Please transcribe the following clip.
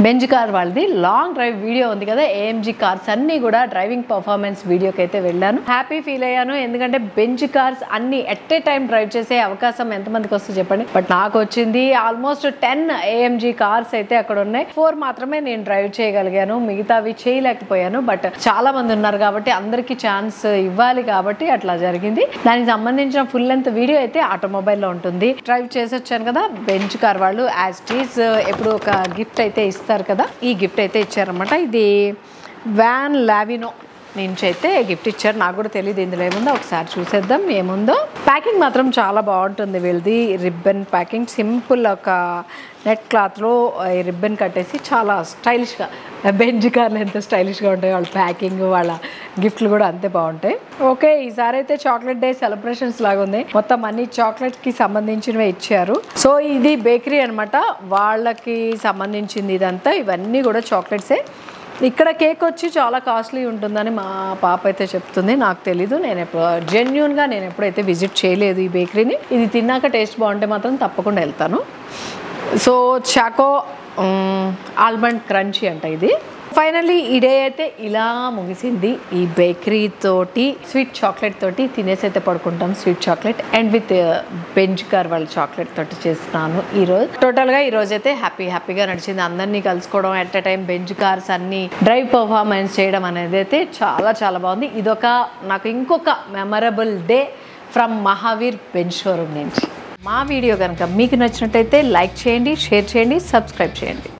Benz car వాళ్ళది long drive video ఉంది కదా, ఏఎంజీ కార్స్ అన్ని కూడా డ్రైవింగ్ పర్ఫార్మెన్స్ వీడియోకి అయితే వెళ్ళాను. హ్యాపీ ఫీల్ అయ్యాను, ఎందుకంటే బెంజ్ కార్స్ అన్ని ఎట్ ఏ టైం డ్రైవ్ చేసే అవకాశం ఎంతమందికి వస్తుంది చెప్పండి. బట్ నాకు వచ్చింది ఆల్మోస్ట్ 10 ఏఎంజీ కార్స్ అయితే అక్కడ ఉన్నాయి. 4 మాత్రమే నేను డ్రైవ్ చేయగలిగాను, మిగతావి చేయలేకపోయాను. బట్ చాలా మంది ఉన్నారు కాబట్టి అందరికీ ఛాన్స్ ఇవ్వాలి కాబట్టి అట్లా జరిగింది. దానికి సంబంధించిన ఫుల్ లెంత్ వీడియో అయితే ఆటోమొబైల్లో ఉంటుంది. డ్రైవ్ చేసి వచ్చాను కదా, బెంజ్ కార్ వాళ్ళు యాజ్ టీజ్ ఎప్పుడు ఒక గిఫ్ట్ అయితే ఇస్తారు కదా, ఈ గిఫ్ట్ అయితే ఇచ్చారనమాట. ఇది వ్యాన్ లావినో నుంచి అయితే గిఫ్ట్ ఇచ్చారు. నాకు కూడా తెలియదు ఇందులో ఏముందో, ఒకసారి చూసేద్దాం ఏముందో. ప్యాకింగ్ మాత్రం చాలా బాగుంటుంది వీళ్ళది. రిబ్బన్ ప్యాకింగ్, సింపుల్ ఒక నెట్ క్లాత్లో ఈ రిబ్బన్ కట్టేసి చాలా స్టైలిష్గా, బెంజ్ కార్లు ఎంత స్టైలిష్గా ఉంటాయి వాళ్ళ ప్యాకింగ్, వాళ్ళ గిఫ్ట్లు కూడా అంతే బాగుంటాయి. ఓకే, ఈసారి అయితే చాక్లెట్ డే సెలబ్రేషన్స్ లాగా ఉంది. మొత్తం అన్ని చాక్లెట్కి సంబంధించినవే ఇచ్చారు. సో ఇది బేకరీ అనమాట, వాళ్ళకి సంబంధించింది ఇదంతా. ఇవన్నీ కూడా చాక్లెట్సే. ఇక్కడ కేక్ వచ్చి చాలా కాస్ట్లీ ఉంటుందని మా పాప అయితే చెప్తుంది, నాకు తెలీదు. నేను జెన్యూన్గా నేను ఎప్పుడైతే విజిట్ చేయలేదు ఈ బేకరీని. ఇది తిన్నాక టేస్ట్ బాగుంటే మాత్రం తప్పకుండా వెళ్తాను. సో చాకో ఆల్మండ్ క్రంచీ అంట ఇది. ఫైనల్లీ ఈ డే అయితే ఇలా ముగిసింది. ఈ బేకరీ తోటి, స్వీట్ చాక్లెట్ తోటి తినేసి అయితే పడుకుంటాం. Sweet chocolate and with Benz car వాళ్ళ చాక్లెట్ తోటి చేస్తున్నాను ఈరోజు. టోటల్గా ఈరోజు అయితే హ్యాపీగా నడిచింది. అందరినీ కలుసుకోవడం, at a time Benz cars అన్ని డ్రైవ్ పర్ఫార్మెన్స్ చేయడం అనేది అయితే చాలా బాగుంది. ఇదొక నాకు ఇంకొక memorable day from Mahavir Benz showroom నుంచి. మా వీడియో కనుక మీకు నచ్చినట్టయితే లైక్ చేయండి, షేర్ చేయండి, సబ్స్క్రైబ్ చేయండి.